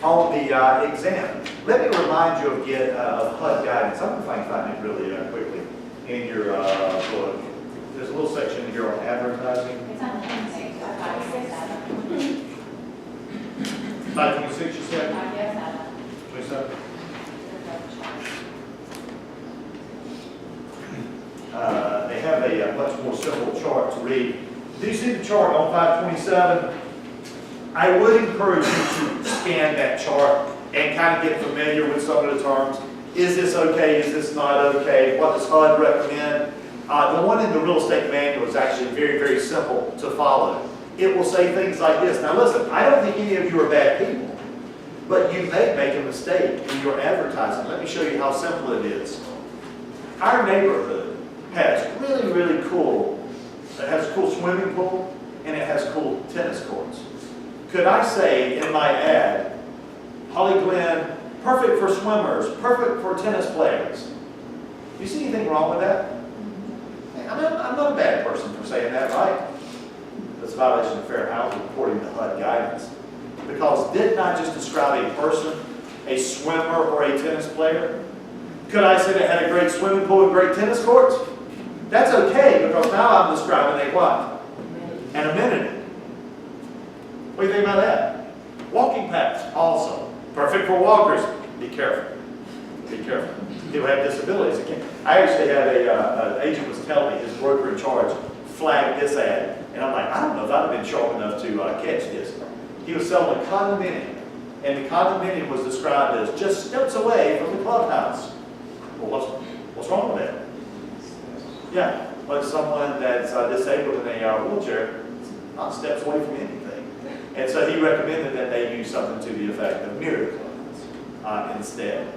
on the exam. Let me remind you again of HUD guidance. I'm going to find it really quickly in your book. There's a little section here on advertising. It's on the page, 526, you said? 27? They have a much more simple chart to read. Do you see the chart on 527? I would encourage you to scan that chart and kind of get familiar with some of the terms. Is this okay? Is this not okay? What does HUD recommend? The one in the real estate manual is actually very, very simple to follow. It will say things like this. Now listen, I don't think any of you are bad people, but you may make a mistake in your advertising. Let me show you how simple it is. Our neighborhood has really, really cool, it has a cool swimming pool and it has cool tennis courts. Could I say in my ad, Holly Glen, perfect for swimmers, perfect for tennis players? Do you see anything wrong with that? I'm not a bad person for saying that, right? That's a violation of fair housing according to HUD guidance. Because didn't I just describe a person, a swimmer, or a tennis player? Could I say they had a great swimming pool and great tennis courts? That's okay, because now I'm describing a what? An amenity. What do you think about that? Walking paths, also. Perfect for walkers. Be careful. Be careful. People have disabilities. I actually had an agent was telling me his broker in charge flagged this ad. And I'm like, I don't know if I'd have been sharp enough to catch this. He was selling a condominium. And the condominium was described as just steps away from the clubhouse. Well, what's wrong with that? Yeah, but someone that's disabled in a wheelchair, not steps away from anything. And so he recommended that they use something to the effect of mirror clothes instead.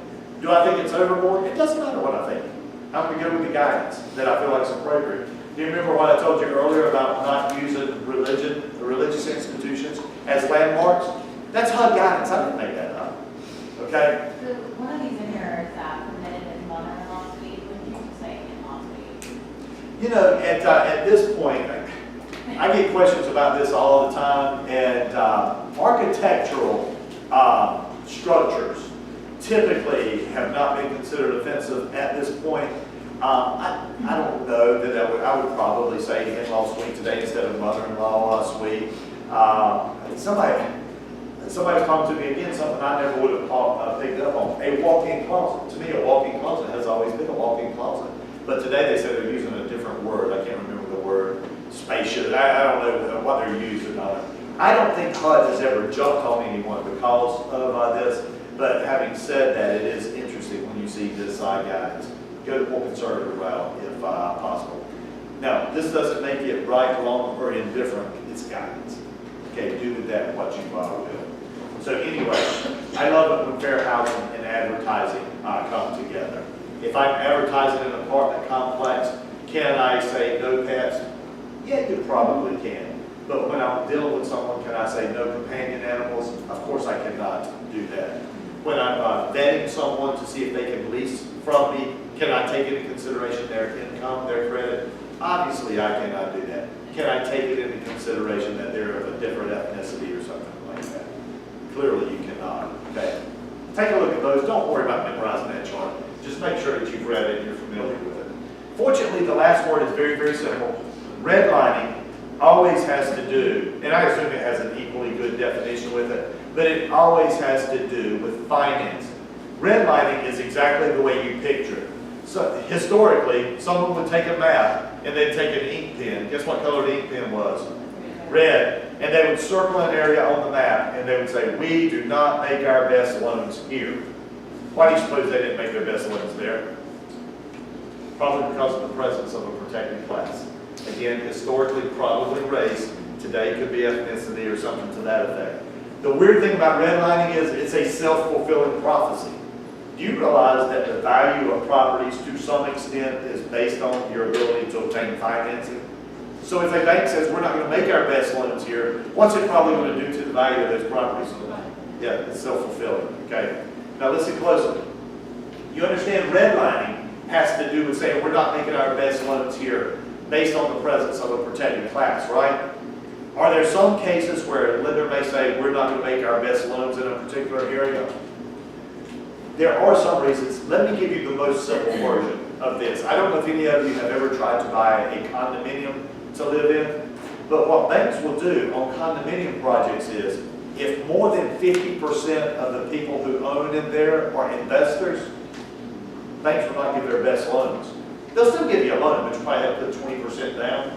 Do I think it's overboard? It doesn't matter what I think. I'm going to go with the guidance that I feel like is appropriate. Do you remember what I told you earlier about not using religion or religious institutions as landmarks? That's HUD guidance. I didn't make that up. Okay? So one of these in here is permitted in mother-in-law suite. What did you say in-law suite? You know, at this point, I get questions about this all the time, and architectural structures typically have not been considered offensive at this point. I don't know that I would probably say in-law suite today instead of mother-in-law suite. Somebody's talking to me again, something I never would have picked up on. A walk-in closet. To me, a walk-in closet has always been a walk-in closet. But today they say they're using a different word. I can't remember the word. Spacious. I don't know what they're using on it. I don't think HUD has ever jumped on anyone because of this. But having said that, it is interesting when you see this guidance. Go the more conservative route if possible. Now, this doesn't make it right, wrong, or indifferent. It's guidance. Okay, do with that what you will. So anyway, I love it when fair housing and advertising come together. If I'm advertising an apartment complex, can I say no pets? Yeah, you probably can. But when I'm dealing with someone, can I say no companion animals? Of course I cannot do that. When I'm vetting someone to see if they can lease from me, can I take into consideration their income, their credit? Obviously I cannot do that. Can I take it into consideration that they're of a different ethnicity or something like that? Clearly you cannot. Okay. Take a look at those. Don't worry about memorizing that chart. Just make sure that you've read it and you're familiar with it. Fortunately, the last word is very, very simple. Redlining always has to do, and I assume it has an equally good definition with it, but it always has to do with financing. Redlining is exactly the way you picture it. So historically, someone would take a map and they'd take an ink pen. Guess what color the ink pen was? Red. And they would circle an area on the map and they would say, we do not make our best loans here. Why do you suppose they didn't make their best loans there? Probably because of the presence of a protected class. Again, historically, probably race. Today could be ethnicity or something to that effect. The weird thing about redlining is it's a self-fulfilling prophecy. Do you realize that the value of properties to some extent is based on your ability to obtain financing? So if a bank says we're not going to make our best loans here, what's it probably going to do to the value of those properties? Yeah, it's self-fulfilling. Okay. Now listen closely. You understand redlining has to do with saying we're not making our best loans here based on the presence of a protected class, right? Are there some cases where a lender may say, we're not going to make our best loans in a particular area? There are some reasons. Let me give you the most simple version of this. I don't know if any of you have ever tried to buy a condominium to live in, but what banks will do on condominium projects is, if more than 50% of the people who own in there are investors, banks will not give their best loans. They'll still give you a loan, but you probably have to put 20% down.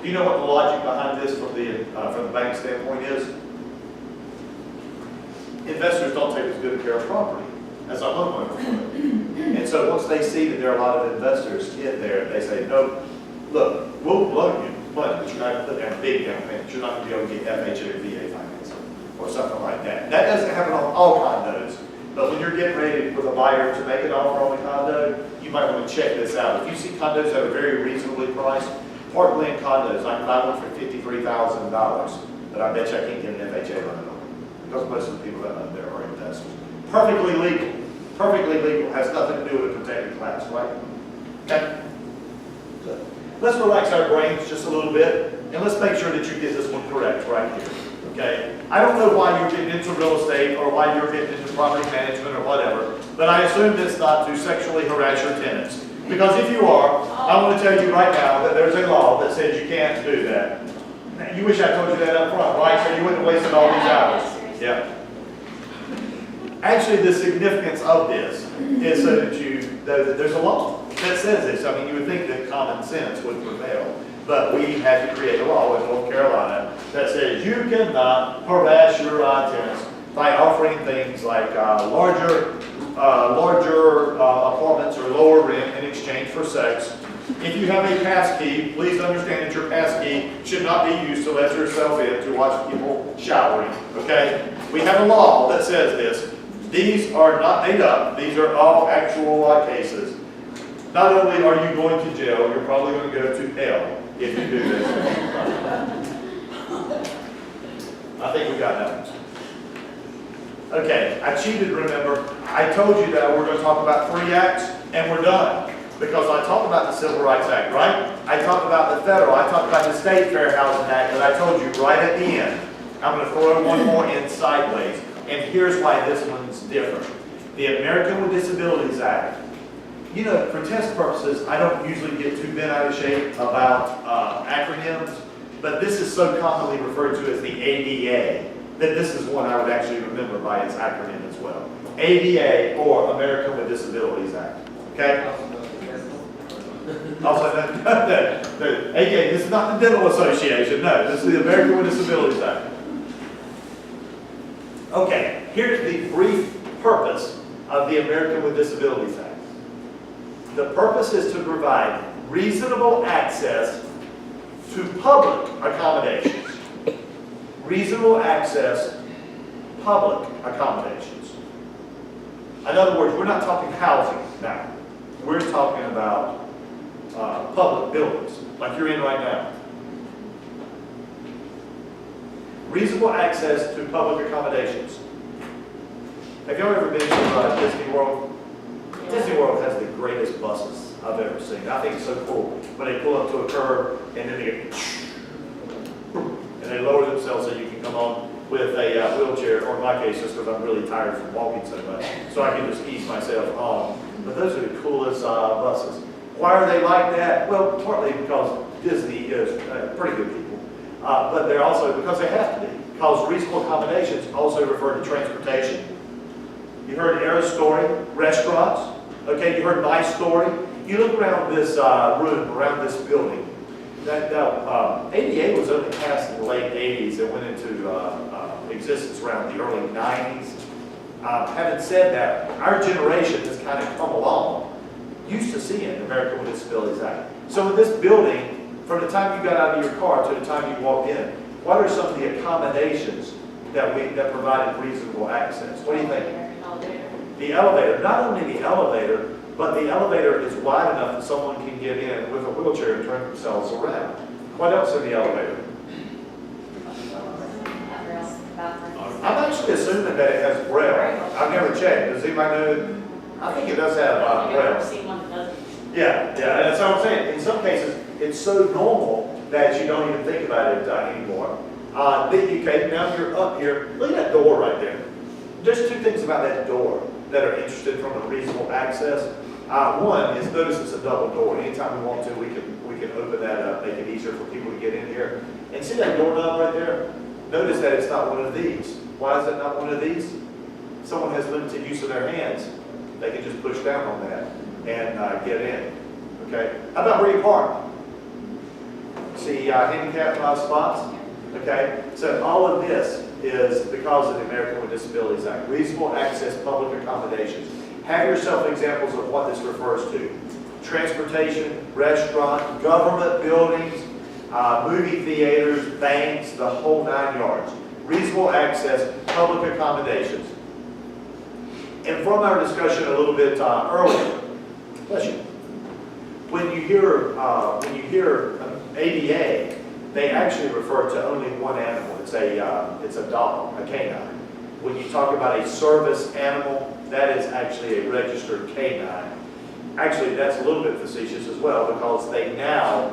Do you know what the logic behind this from the bank standpoint is? Investors don't take as good care of property as a homeowner would. And so once they see that there are a lot of investors in there, they say, no, look, we'll loan you money, but you're not going to put down big down payments. You're not going to be able to get FHA or VA financing or something like that. That doesn't happen on all condos. But when you're getting ready with a buyer to make an offer on a condo, you might want to check this out. If you see condos that are very reasonably priced, Parkland condos, I can buy one for $53,000, but I bet you I can't get an FHA loan on it, because most of the people that own there are investors. Perfectly legal. Perfectly legal. Has nothing to do with a protected class, right? Okay? So, let's relax our brains just a little bit, and let's make sure that you get this one correct right here. Okay? I don't know why you're getting into real estate or why you're getting into property management or whatever, but I assume it's not to sexually harass your tenants. Because if you are, I want to tell you right now that there's a law that says you can't do that. Now, you wish I told you that up front, right? So you wouldn't have wasted all these hours. Yeah. Actually, the significance of this is so that there's a law that says this. I mean, you would think that common sense would prevail. But we had to create a law in North Carolina that says you cannot harass your tenants by offering things like larger apartments or lower rent in exchange for sex. If you have a pass key, please understand that your pass key should not be used to let yourself in to watch people showering, okay? We have a law that says this. These are not made up. These are all actual cases. Not only are you going to jail, you're probably going to go to hell if you do this. I think we got that. Okay, I cheated, remember. I told you that we're going to talk about 3 acts, and we're done. Because I talked about the Civil Rights Act, right? I talked about the federal, I talked about the State Fair Housing Act that I told you right at the end. I'm going to throw one more in sideways. And here's why this one's different. The American with Disabilities Act. You know, for test purposes, I don't usually get too bent out of shape about acronyms, but this is so commonly referred to as the ADA that this is one I would actually remember by its acronym as well. ADA, or American with Disabilities Act. Okay? Also, again, this is not the Dental Association. No, this is the American with Disabilities Act. Okay, here's the brief purpose of the American with Disabilities Act. The purpose is to provide reasonable access to public accommodations. Reasonable access, public accommodations. In other words, we're not talking housing now. We're talking about public buildings, like you're in right now. Reasonable access to public accommodations. Have y'all ever been to Disney World? Disney World has the greatest buses I've ever seen. I think it's so cool when they pull up to a curb and then they get and they lower themselves so you can come on with a wheelchair, or in my case, just because I'm really tired from walking so much, so I can just ease myself on. But those are the coolest buses. Why are they like that? Well, partly because Disney is pretty good people, but they're also because they have to be. Because reasonable accommodations also refer to transportation. You heard Era's story, restaurants. Okay, you heard my story. You look around this room, around this building. ADA was only passed in the late 80s and went into existence around the early 90s. Having said that, our generation has kind of come along, used to seeing the American with Disabilities Act. So in this building, from the time you got out of your car to the time you walked in, what are some of the accommodations that provided reasonable access? What do you think? The elevator. Not only the elevator, but the elevator is wide enough that someone can get in with a wheelchair and turn themselves around. What else in the elevator? I'm actually assuming that it has braille. I've never checked. Does anybody know? I think it does have braille. I've seen one that doesn't. Yeah, and that's what I'm saying. In some cases, it's so normal that you don't even think about it anymore. Okay, now you're up here. Look at that door right there. There's two things about that door that are interesting from a reasonable access. One is notice it's a double door. Anytime we want to, we can open that up, make it easier for people to get in here. And see that doorknob right there? Notice that it's not one of these. Why is it not one of these? Someone has limited use of their hands. They can just push down on that and get in. Okay? How about where you park? See handicap spots? Okay? So all of this is because of the American with Disabilities Act. Reasonable access public accommodations. Have yourself examples of what this refers to. Transportation, restaurant, government buildings, movie theaters, banks, the whole 9 yards. Reasonable access, public accommodations. And from our discussion a little bit earlier, bless you, when you hear ADA, they actually refer to only one animal. It's a dog, a canine. When you talk about a service animal, that is actually a registered canine. Actually, that's a little bit facetious as well because they now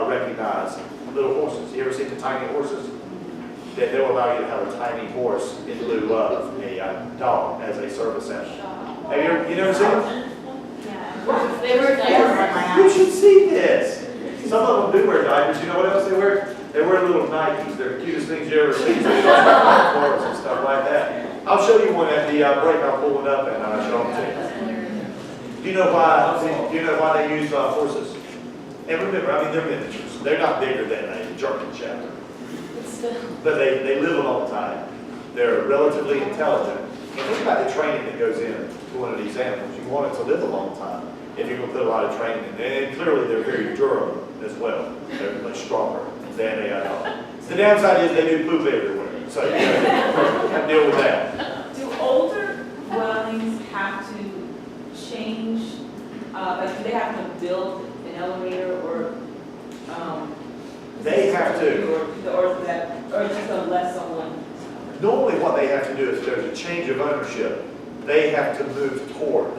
recognize little horses. You ever seen the tiny horses? They will allow you to have a tiny horse in lieu of a dog as a service animal. Have you never seen them? Yeah. They were there. You should see this. Some of them do wear diapers. You know what else they wear? They wear little Nikes. They're the cutest things you ever see. So they don't floors and stuff like that. I'll show you one at the break. I'll pull one up and show them to you. Do you know why they use horses? And remember, I mean, they're miniatures. They're not bigger than a German Shepherd. But they live a long time. They're relatively intelligent. And think about the training that goes into one of these animals. You want it to live a long time if you're going to put a lot of training in. And clearly they're very durable as well. They're much stronger than a dog. The downside is they do poop everywhere. So you have to deal with that. Do older dwellings have to change, like do they have to build an elevator or? They have to. Or just unless someone. Normally what they have to do is there's a change of ownership. They have to move toward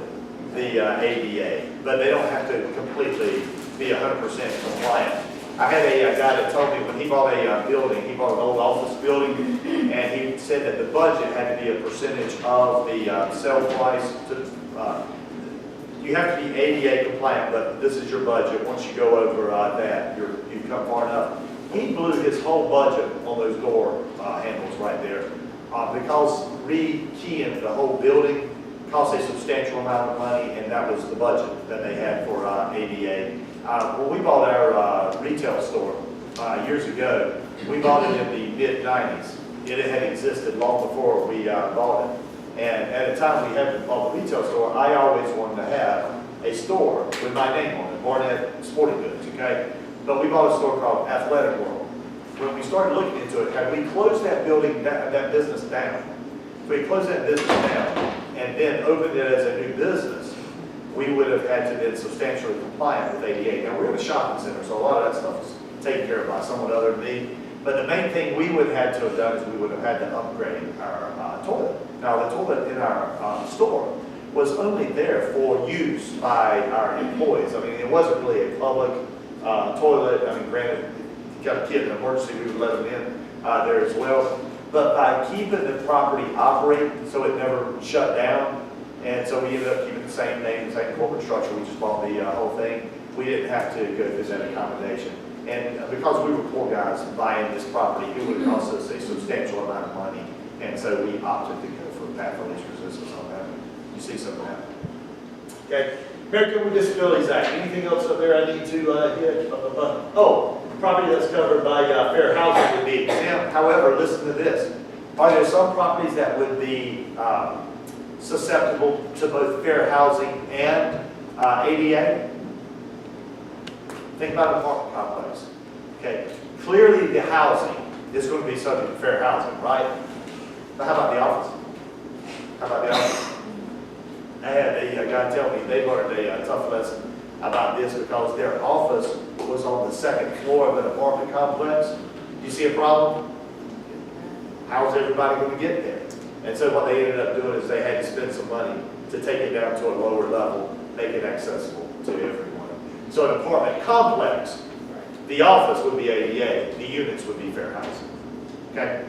the ADA, but they don't have to completely be 100% compliant. I had a guy that told me when he bought a building, he bought an old office building, and he said that the budget had to be a percentage of the sale price. You have to be ADA compliant, but this is your budget. Once you go over that, you've come far enough. He blew his whole budget on those door handles right there because rekeying the whole building cost a substantial amount of money, and that was the budget that they had for ADA. When we bought our retail store years ago, we bought it in the mid-90s. It had existed long before we bought it. And at the time we had bought the retail store, I always wanted to have a store with my name on it, Barnett Sporting Goods, okay? But we bought a store called Athletic World. When we started looking into it, had we closed that building, that business down, if we closed that business down and then opened it as a new business, we would have had to been substantially compliant with ADA. Now, we're in a shopping center, so a lot of that stuff is taken care of by someone other than me. But the main thing we would have had to have done is we would have had to upgrade our toilet. Now, the toilet in our store was only there for use by our employees. I mean, it wasn't really a public toilet. I mean, granted, if you got a kid in an emergency, we would let them in there as well. But by keeping the property operating so it never shut down, and so we ended up keeping the same name, the same corporate structure, we just bought the whole thing, we didn't have to go through that accommodation. And because we were poor guys buying this property, it would cost us a substantial amount of money. And so we opted to go for path of least resistance on that. You see some of that. Okay. American with Disabilities Act. Anything else up there I need to hit? Oh, property that's covered by fair housing would be exempt. However, listen to this. Are there some properties that would be susceptible to both fair housing and ADA? Think about an apartment complex. Okay. Clearly the housing is going to be subject to fair housing, right? But how about the office? How about the office? I had a guy tell me they learned a tough lesson about this because their office was on the second floor of an apartment complex. You see a problem? How's everybody going to get there? And so what they ended up doing is they had to spend some money to take it down to a lower level, make it accessible to everyone. So an apartment complex The office would be ADA, the units would be fair housing. Okay?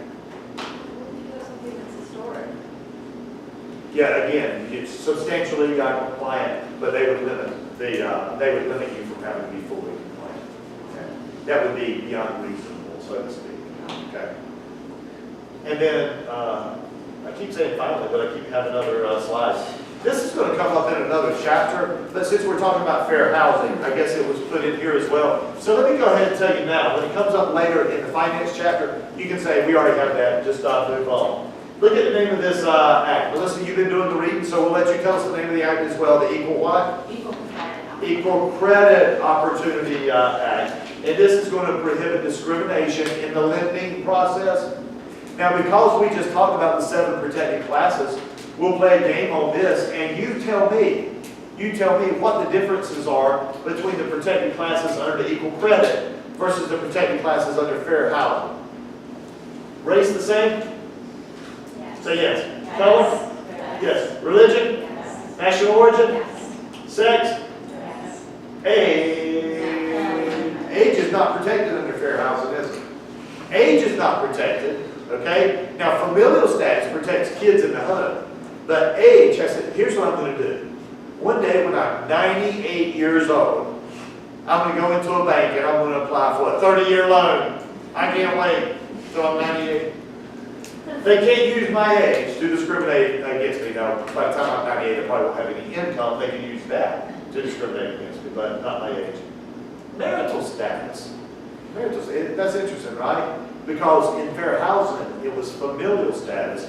Something that's historic. Yeah, again, it's substantially compliant, but they would limit you from having to be fully compliant. Okay? That would be beyond reasonable, so to speak. Okay? And then, I keep saying finally, but I keep having other slides. This is going to come up in another chapter, but since we're talking about fair housing, I guess it was put in here as well. So let me go ahead and tell you now, when it comes up later in the finance chapter, you can say, we already have that, just move on. Look at the name of this act. Melissa, you've been doing the reading, so we'll let you tell us the name of the act as well, the Equal what? Equal credit. Equal Credit Opportunity Act. And this is going to prohibit discrimination in the lending process. Now, because we just talked about the 7 protected classes, we'll play a game on this, and you tell me what the differences are between the protected classes under the equal credit versus the protected classes under fair housing. Race the same? Yes. Say yes. Yes. Color? Yes. Yes. Religion? Yes. National origin? Yes. Sex? Yes. Age is not protected under fair housing, is it? Age is not protected, okay? Now, familial status protects kids in the home. But age, I said, here's what I'm going to do. One day when I'm 98 years old, I'm going to go into a bank and I'm going to apply for a 30-year loan. I can't wait until I'm 98. They can't use my age to discriminate against me. Now, by the time I'm 98, I probably won't have any income. They can use that to discriminate against me, but not my age. Marital status. That's interesting, right? Because in fair housing, it was familial status.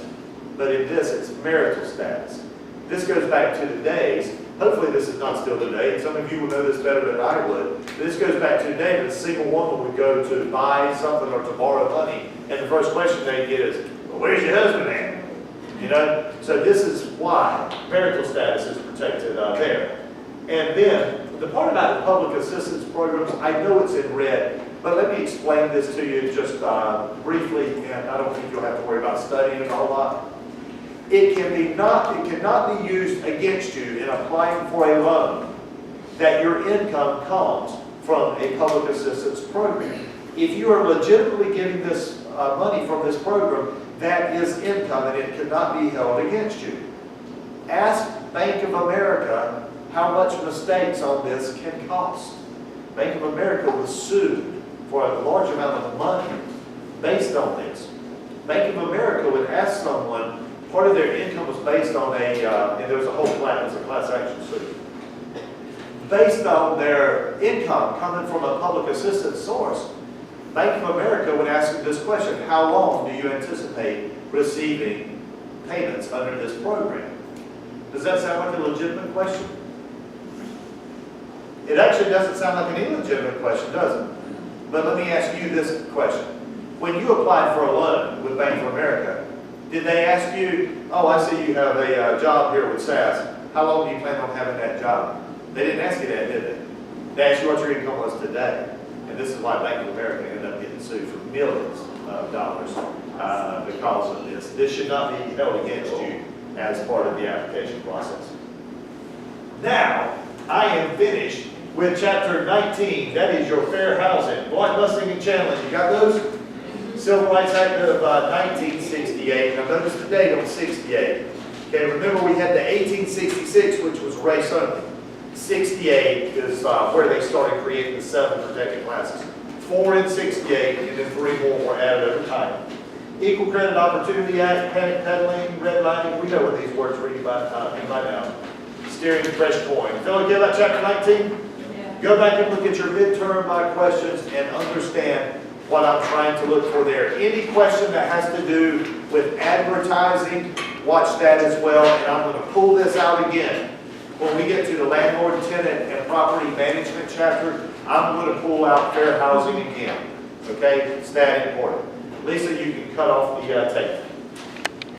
But in this, it's marital status. This goes back to the days, hopefully this is not still today, and some of you will know this better than I would. This goes back to the day that a single woman would go to buy something or to borrow money, and the first question they get is, well, where's your husband at? You know? So this is why marital status is protected there. And then, the part about the public assistance programs, I know it's in red, but let me explain this to you just briefly, and I don't think you'll have to worry about studying it a whole lot. It cannot be used against you in applying for a loan that your income comes from a public assistance program. If you are legitimately getting this money from this program, that is income and it cannot be held against you. Ask Bank of America how much mistakes on this can cost. Bank of America was sued for a large amount of money based on this. Bank of America would ask someone, part of their income was based on and there was a whole class, it was a class action suit. Based on their income coming from a public assistance source, Bank of America would ask them this question: how long do you anticipate receiving payments under this program? Does that sound like a legitimate question? It actually doesn't sound like an illegitimate question, does it? But let me ask you this question. When you applied for a loan with Bank of America, did they ask you, oh, I see you have a job here with SAS. How long do you plan on having that job? They didn't ask you that, did they? They asked you what your income was today. And this is why Bank of America ended up getting sued for millions of dollars because of this. This should not be held against you as part of the application process. Now, I am finished with chapter 19. That is your fair housing. Blockbusting and channeling. You got those? Civil Rights Act of 1968. Now notice the date on 68. Okay, remember we had the 1866, which was race only. 68 is where they started creating the 7 protected classes. 4 in 68, and then 3 more were added over time. Equal Credit Opportunity Act, panic peddling, redlining. We know what these words read by now. Steering fresh coin. Feel okay about chapter 19? Yeah. Go back and look at your midterm questions and understand what I'm trying to look for there. Any question that has to do with advertising, watch that as well. And I'm going to pull this out again. When we get to the landlord, tenant, and property management chapter, I'm going to pull out fair housing again. Okay? It's that important. Lisa, you can cut off the tape.